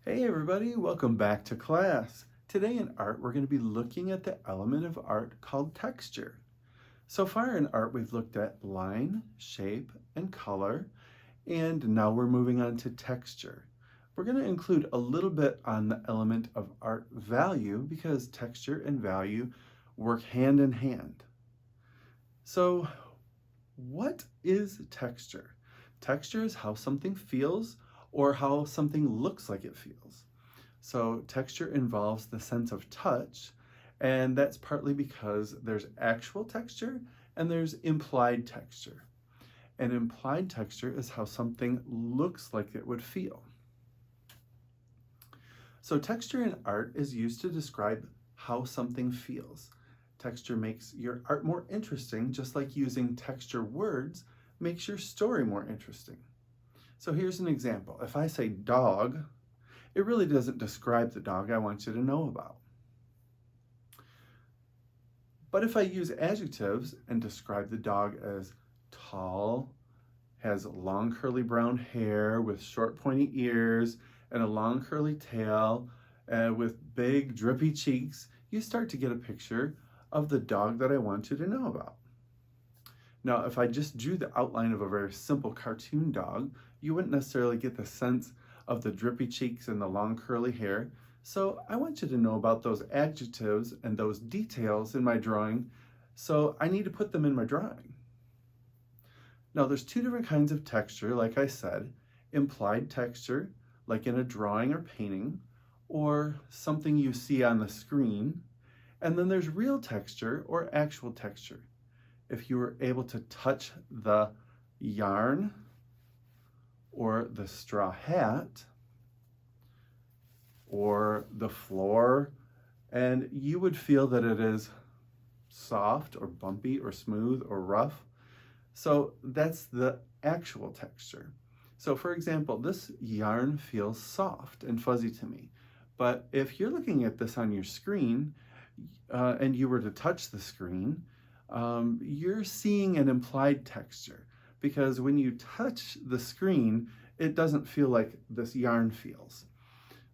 Hey everybody, welcome back to class. Today in art, we're going to be looking at the element of art called texture. So far in art, we've looked at line, shape, and color, and now we're moving on to texture. We're going to include a little bit on the element of art value because texture and value work hand in hand. So what is texture? Texture is how something feels or how something looks like it feels. So texture involves the sense of touch, and that's partly because there's actual texture and there's implied texture. And implied texture is how something looks like it would feel. So texture in art is used to describe how something feels. Texture makes your art more interesting, just like using texture words makes your story more interesting. So here's an example. If I say dog, it really doesn't describe the dog I want you to know about. But if I use adjectives and describe the dog as tall, has long curly brown hair with short pointy ears and a long curly tail with big drippy cheeks, you start to get a picture of the dog that I want you to know about. Now, if I just drew the outline of a very simple cartoon dog, you wouldn't necessarily get the sense of the drippy cheeks and the long curly hair. So I want you to know about those adjectives and those details in my drawing, so I need to put them in my drawing. Now there's two different kinds of texture, like I said, implied texture, like in a drawing or painting, or something you see on the screen, and then there's real texture or actual texture. If you were able to touch the yarn or the straw hat or the floor, and you would feel that it is soft or bumpy or smooth or rough. So that's the actual texture. So for example, this yarn feels soft and fuzzy to me. But if you're looking at this on your screen and you were to touch the screen, you're seeing an implied texture because when you touch the screen, it doesn't feel like this yarn feels.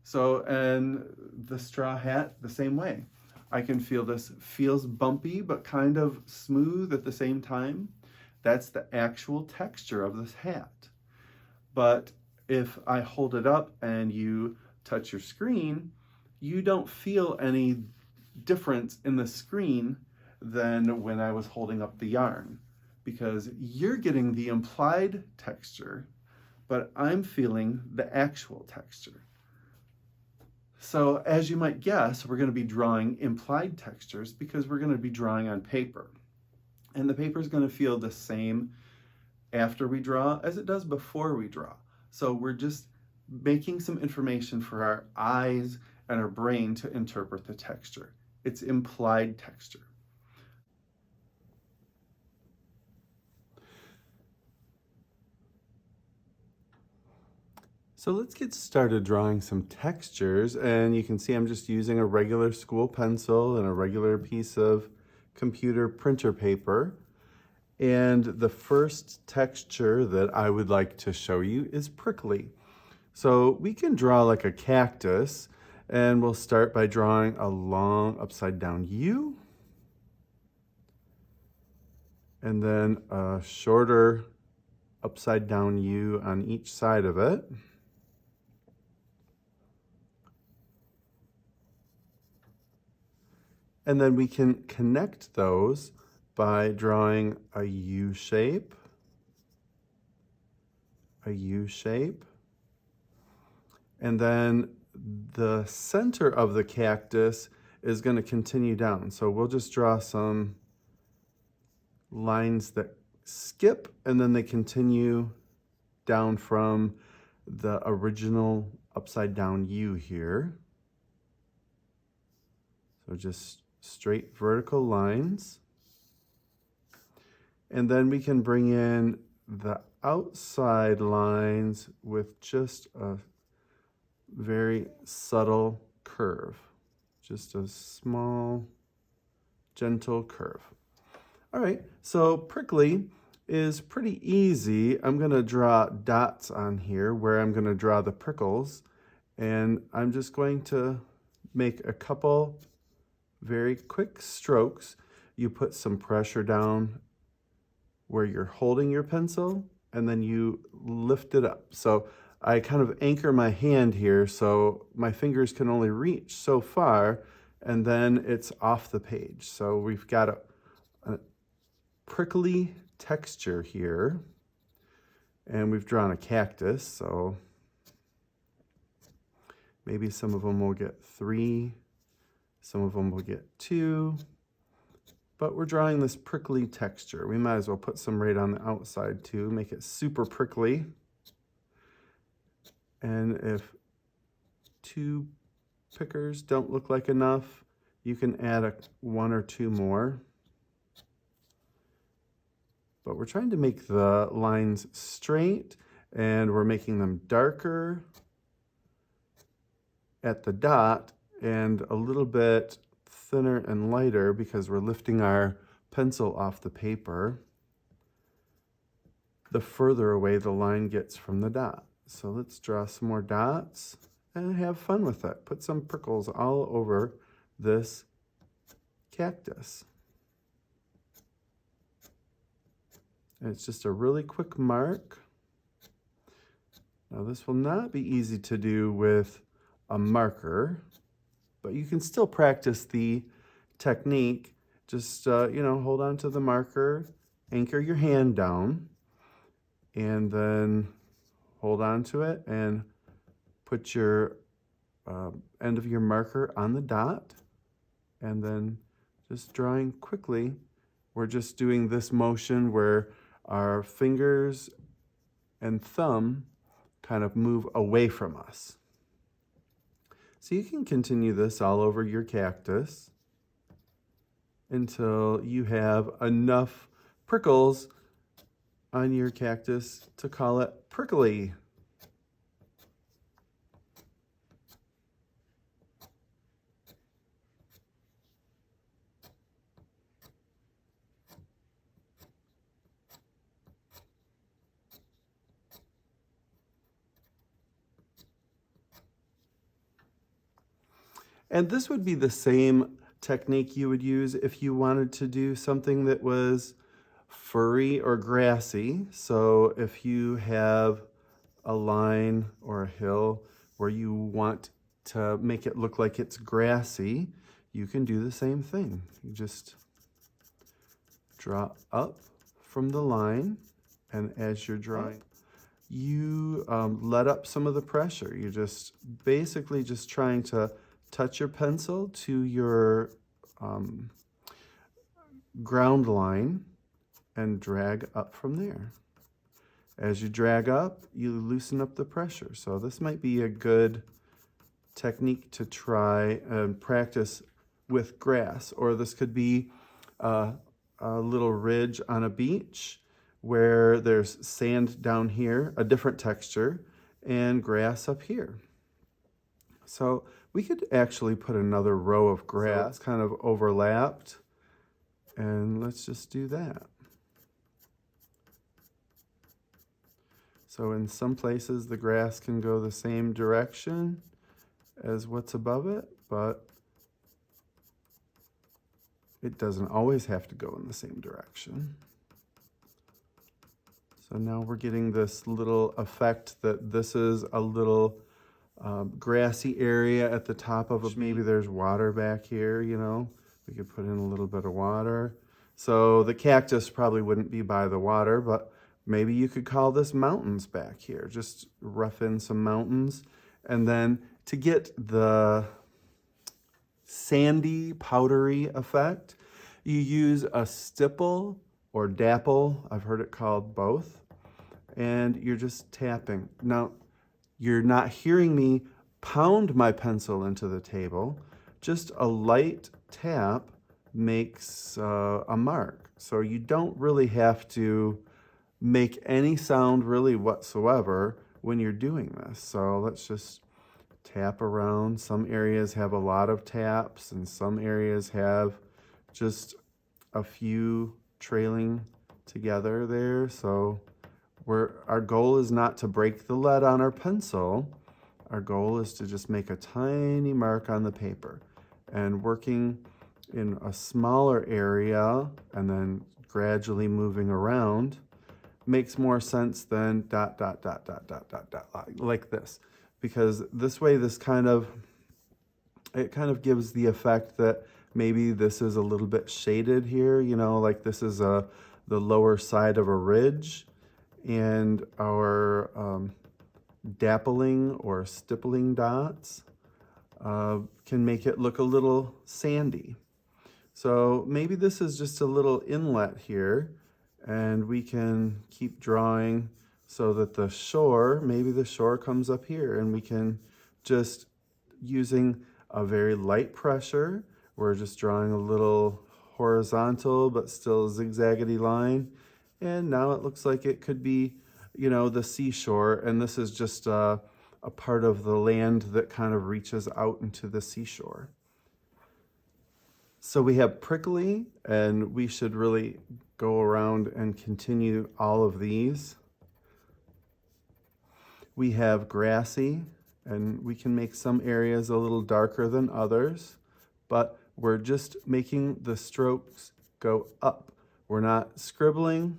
So, and the straw hat, the same way. I can feel this feels bumpy, but kind of smooth at the same time. That's the actual texture of this hat. But if I hold it up and you touch your screen, you don't feel any difference in the screen than when I was holding up the yarn, because you're getting the implied texture, but I'm feeling the actual texture. So as you might guess, we're going to be drawing implied textures because we're going to be drawing on paper. And the paper is going to feel the same after we draw as it does before we draw. So we're just making some information for our eyes and our brain to interpret the texture. It's implied texture. So let's get started drawing some textures, and you can see I'm just using a regular school pencil and a regular piece of computer printer paper. And the first texture that I would like to show you is prickly. So we can draw like a cactus, and we'll start by drawing a long upside down U, and then a shorter upside down U on each side of it. And then we can connect those by drawing a U shape, and then the center of the cactus is going to continue down. So we'll just draw some lines that skip and then they continue down from the original upside down U here. So just straight vertical lines. And then we can bring in the outside lines with just a very subtle curve, just a small, gentle curve. All right, so prickly is pretty easy. I'm gonna draw dots on here where I'm gonna draw the prickles, And I'm just going to make a couple very quick strokes. You put some pressure down where you're holding your pencil, and then you lift it up. So I kind of anchor my hand here so my fingers can only reach so far, and then it's off the page. So we've got a prickly texture here, and we've drawn a cactus, so maybe some of them will get 3, some of them will get 2, but we're drawing this prickly texture. We might as well put some right on the outside too, make it super prickly. And if 2 pickers don't look like enough, you can add 1 or 2 more. But we're trying to make the lines straight, and we're making them darker at the dot and a little bit thinner and lighter because we're lifting our pencil off the paper the further away the line gets from the dot. So let's draw some more dots and have fun with it. Put some prickles all over this cactus. And it's just a really quick mark. Now this will not be easy to do with a marker, but you can still practice the technique. Just, hold on to the marker, anchor your hand down, and then hold on to it and put your end of your marker on the dot, and then just drawing quickly. We're just doing this motion where our fingers and thumb kind of move away from us. So you can continue this all over your cactus until you have enough prickles on your cactus to call it prickly. And this would be the same technique you would use if you wanted to do something that was furry or grassy. So if you have a line or a hill where you want to make it look like it's grassy, you can do the same thing. You just draw up from the line, and as you're drawing, you let up some of the pressure. You're just basically just trying to touch your pencil to your ground line and drag up from there. As you drag up, you loosen up the pressure. So this might be a good technique to try and practice with grass, or this could be a little ridge on a beach where there's sand down here, a different texture, and grass up here. So we could actually put another row of grass kind of overlapped, and let's just do that. So in some places the grass can go the same direction as what's above it, but it doesn't always have to go in the same direction. So now we're getting this little effect that this is a little grassy area at the top of it. Maybe there's water back here, we could put in a little bit of water. So the cactus probably wouldn't be by the water, but maybe you could call this mountains back here. Just rough in some mountains. And then to get the sandy, powdery effect, you use a stipple or dapple. I've heard it called both. And you're just tapping. Now, you're not hearing me pound my pencil into the table. Just a light tap makes a mark. So you don't really have to make any sound really whatsoever when you're doing this. So let's just tap around. Some areas have a lot of taps, and some areas have just a few trailing together there. So our goal is not to break the lead on our pencil. our goal is to just make a tiny mark on the paper, and working in a smaller area and then gradually moving around makes more sense than dot, dot, dot, dot, dot, dot, dot, like this. Because this way, it kind of gives the effect that maybe this is a little bit shaded here, you know, like this is the lower side of a ridge, and our dappling or stippling dots can make it look a little sandy. So maybe this is just a little inlet here, and we can keep drawing so that maybe the shore comes up here, and we can just, using a very light pressure, we're just drawing a little horizontal but still zigzaggedy line. And now it looks like it could be, you know, the seashore, and this is just a part of the land that kind of reaches out into the seashore. So we have prickly, and we should really go around and continue all of these. We have grassy, and we can make some areas a little darker than others, but we're just making the strokes go up. We're not scribbling,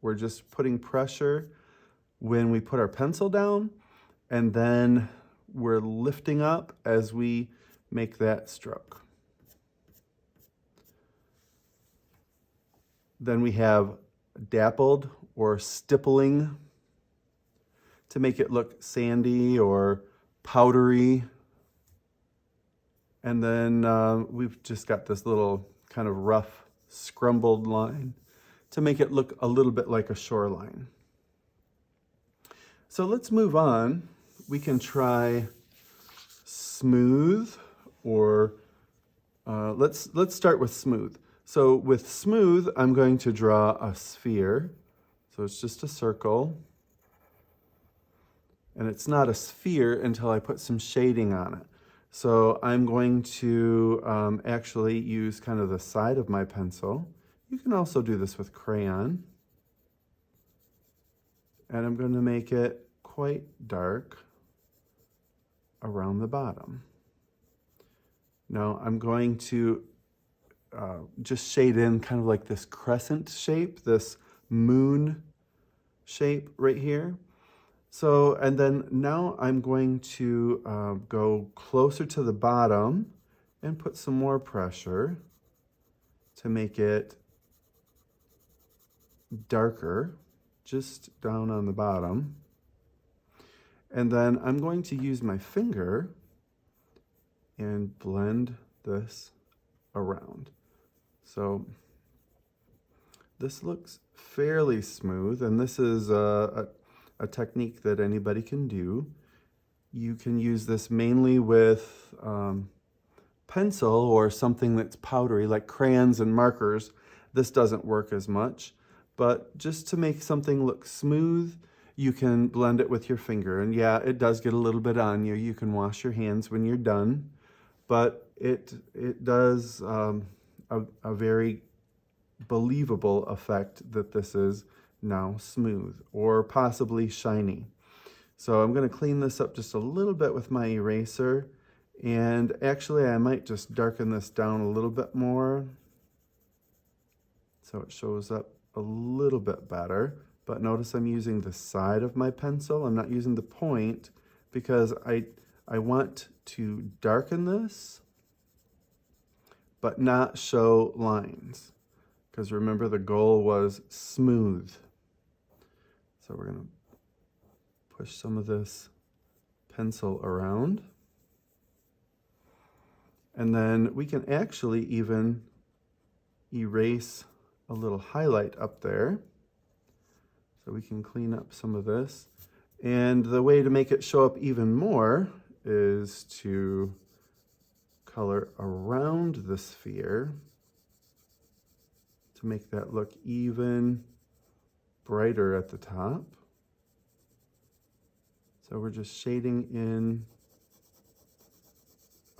we're just putting pressure when we put our pencil down, and then we're lifting up as we make that stroke. Then we have dappled or stippling to make it look sandy or powdery. And then we've just got this little kind of rough scrumbled line to make it look a little bit like a shoreline. So let's move on. We can try smooth, or let's start with smooth. So with smooth, I'm going to draw a sphere. So it's just a circle. And it's not a sphere until I put some shading on it. So I'm going to actually use kind of the side of my pencil. You can also do this with crayon. And I'm going to make it quite dark around the bottom. Now I'm going to just shade in kind of like this crescent shape, this moon shape right here. So, and then now I'm going to go closer to the bottom and put some more pressure to make it darker, just down on the bottom. And then I'm going to use my finger and blend this around. So this looks fairly smooth, and this is a technique that anybody can do. You can use this mainly with pencil or something that's powdery, like crayons and markers. This doesn't work as much, but just to make something look smooth, you can blend it with your finger. And yeah, it does get a little bit on you. You can wash your hands when you're done, but it does a very believable effect that this is now smooth or possibly shiny. So I'm going to clean this up just a little bit with my eraser, and actually I might just darken this down a little bit more so it shows up a little bit better. But notice I'm using the side of my pencil. I'm not using the point because I want to darken this but not show lines, because remember the goal was smooth. So we're going to push some of this pencil around. And then we can actually even erase a little highlight up there. So we can clean up some of this. And the way to make it show up even more is to color around the sphere to make that look even brighter at the top. So we're just shading in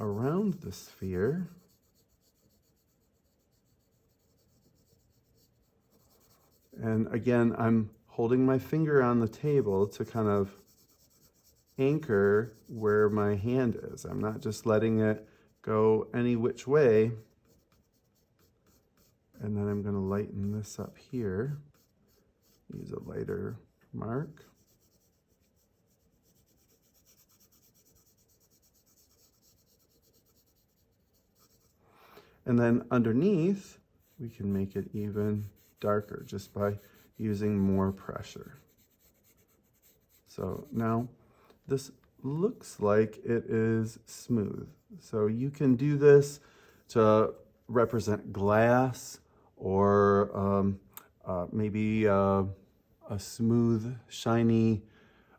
around the sphere. And again, I'm holding my finger on the table to kind of anchor where my hand is. I'm not just letting it go any which way. And then I'm going to lighten this up here. Use a lighter mark. And then underneath, we can make it even darker just by using more pressure. So now this looks like it is smooth. So you can do this to represent glass or maybe a smooth, shiny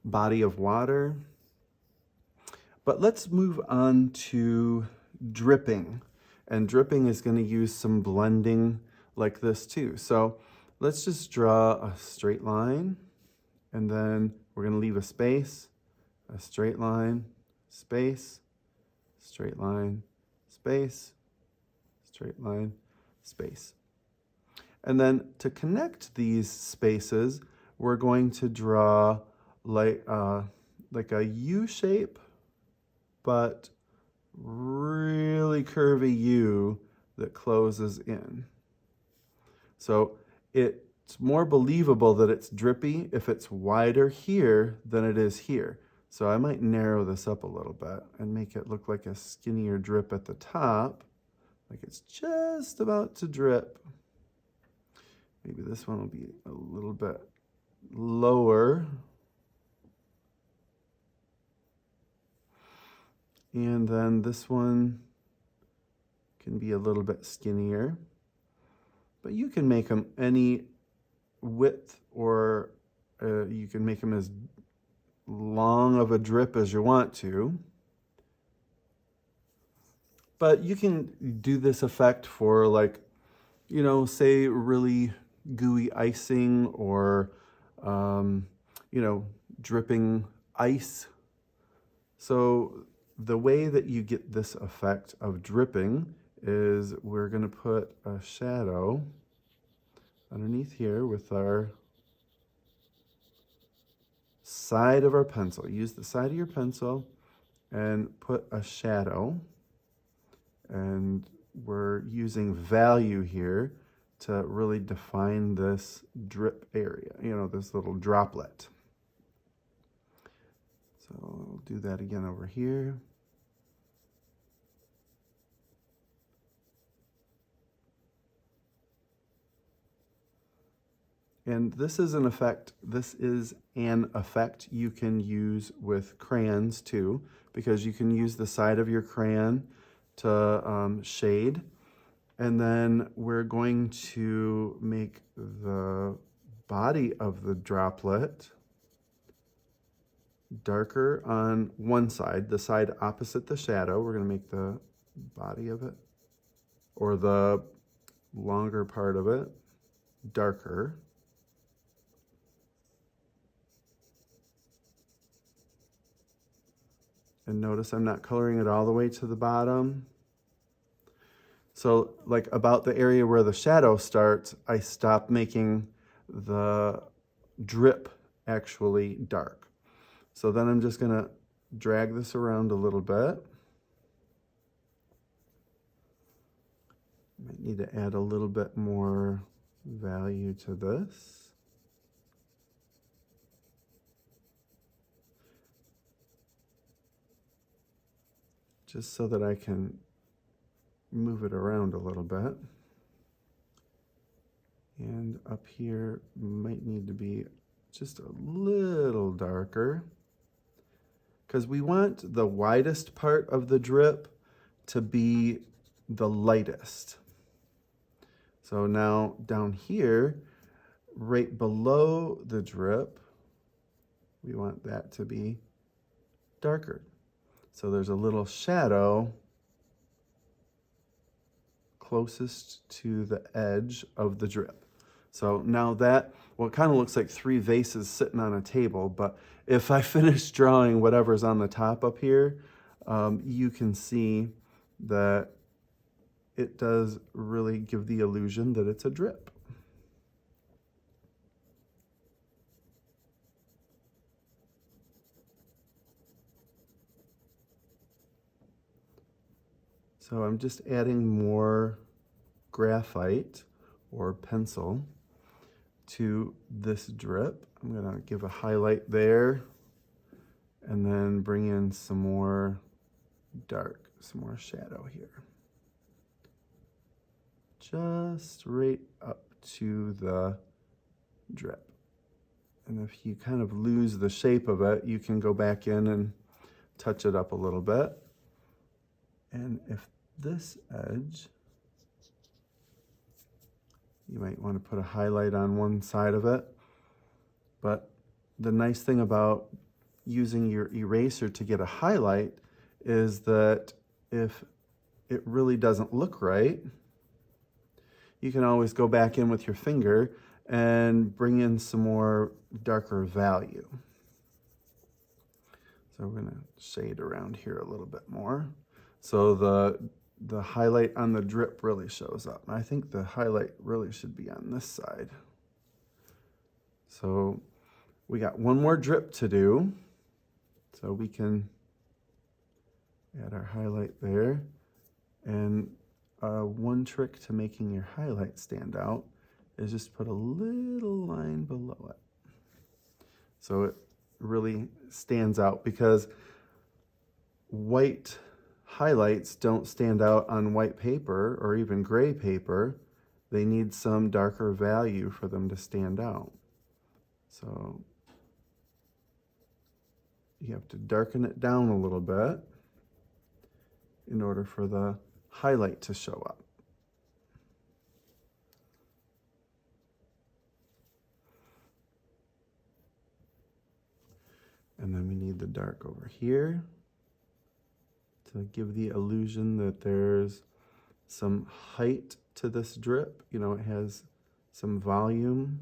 body of water. But let's move on to dripping. And dripping is going to use some blending like this too. So let's just draw a straight line, and then we're going to leave a space, a straight line, space, straight line, space, straight line, space. And then to connect these spaces, we're going to draw like a U shape, but really curvy U that closes in. So it's more believable that it's drippy if it's wider here than it is here. So I might narrow this up a little bit and make it look like a skinnier drip at the top, like it's just about to drip. Maybe this one will be a little bit lower. And then this one can be a little bit skinnier. But you can make them any width, or you can make them as long of a drip as you want to. But you can do this effect for, like, you know, say really gooey icing, or, you know, dripping ice. So the way that you get this effect of dripping is we're going to put a shadow underneath here with our side of our pencil. Use the side of your pencil and put a shadow. And we're using value here to really define this drip area, you know, this little droplet. So we'll do that again over here. And this is an effect you can use with crayons too, because you can use the side of your crayon to shade. And then we're going to make the body of the droplet darker on one side, the side opposite the shadow. We're going to make the body of it, or the longer part of it, darker. And notice I'm not coloring it all the way to the bottom. So like about the area where the shadow starts, I stop making the drip actually dark. So then I'm just going to drag this around a little bit. Might need to add a little bit more value to this. Just so that I can move it around a little bit. And up here might need to be just a little darker, because we want the widest part of the drip to be the lightest. So now down here, right below the drip, we want that to be darker. So there's a little shadow closest to the edge of the drip. So now that, well, it kind of looks like three vases sitting on a table, but if I finish drawing whatever's on the top up here, you can see that it does really give the illusion that it's a drip. So I'm just adding more graphite or pencil to this drip. I'm gonna give a highlight there and then bring in some more dark, some more shadow here. Just right up to the drip. And if you kind of lose the shape of it, you can go back in and touch it up a little bit. And if this edge, you might want to put a highlight on one side of it. But the nice thing about using your eraser to get a highlight is that if it really doesn't look right, you can always go back in with your finger and bring in some more darker value. So we're gonna shade around here a little bit more. So the highlight on the drip really shows up. I think the highlight really should be on this side. So we got one more drip to do. So we can add our highlight there. And one trick to making your highlight stand out is just put a little line below it. So it really stands out, because white highlights don't stand out on white paper or even gray paper. They need some darker value for them to stand out. So you have to darken it down a little bit in order for the highlight to show up. And then we need the dark over here to give the illusion that there's some height to this drip. You know, it has some volume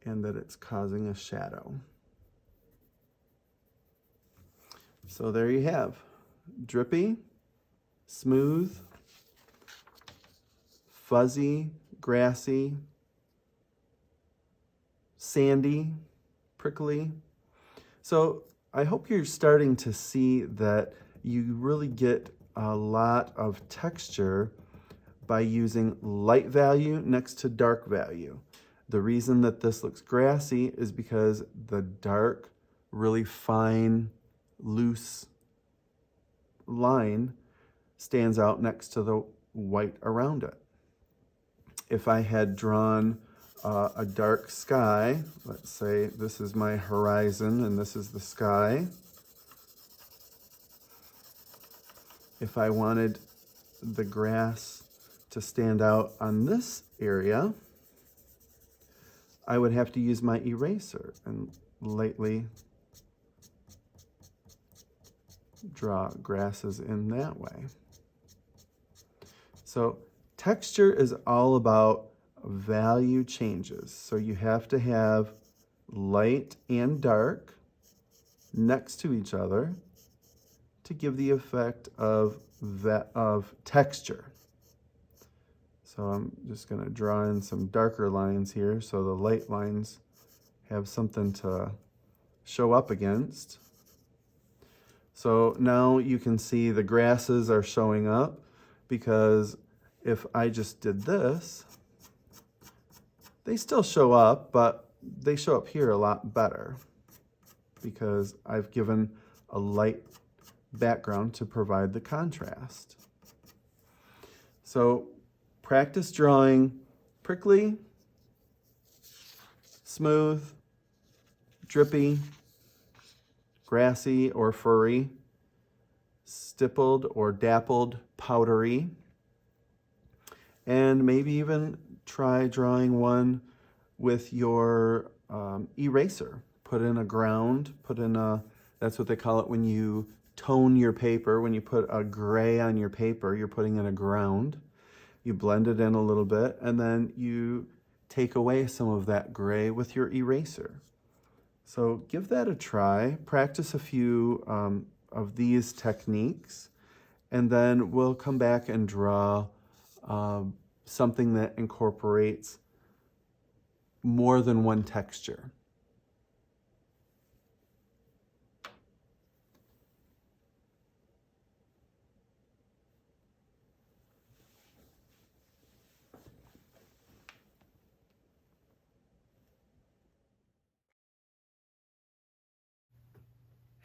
and that it's causing a shadow. So there you have drippy, smooth, fuzzy, grassy, sandy, prickly. So I hope you're starting to see that you really get a lot of texture by using light value next to dark value. The reason that this looks grassy is because the dark, really fine, loose line stands out next to the white around it. If I had drawn a dark sky, let's say this is my horizon and this is the sky. If I wanted the grass to stand out on this area, I would have to use my eraser and lightly draw grasses in that way. So texture is all about value changes. So you have to have light and dark next to each other to give the effect of texture. So I'm just going to draw in some darker lines here so the light lines have something to show up against. So now you can see the grasses are showing up, because if I just did this, they still show up, but they show up here a lot better because I've given a light background to provide the contrast. So practice drawing prickly, smooth, drippy, grassy or furry, stippled or dappled, powdery, and maybe even try drawing one with your eraser. Put in a ground, that's what they call it when you tone your paper. When you put a gray on your paper, you're putting in a ground. You blend it in a little bit, and then you take away some of that gray with your eraser. So give that a try. Practice a few of these techniques, and then we'll come back and draw something that incorporates more than one texture.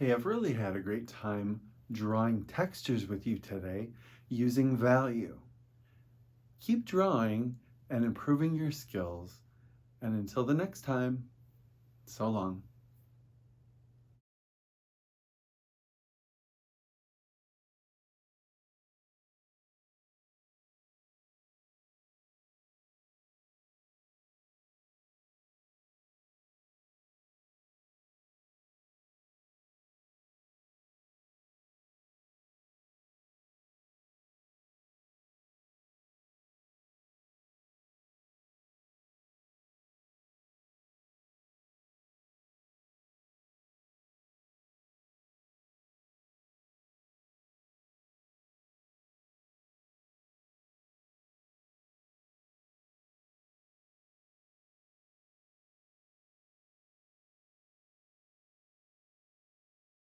Hey, I've really had a great time drawing textures with you today using value. Keep drawing and improving your skills, and until the next time, so long.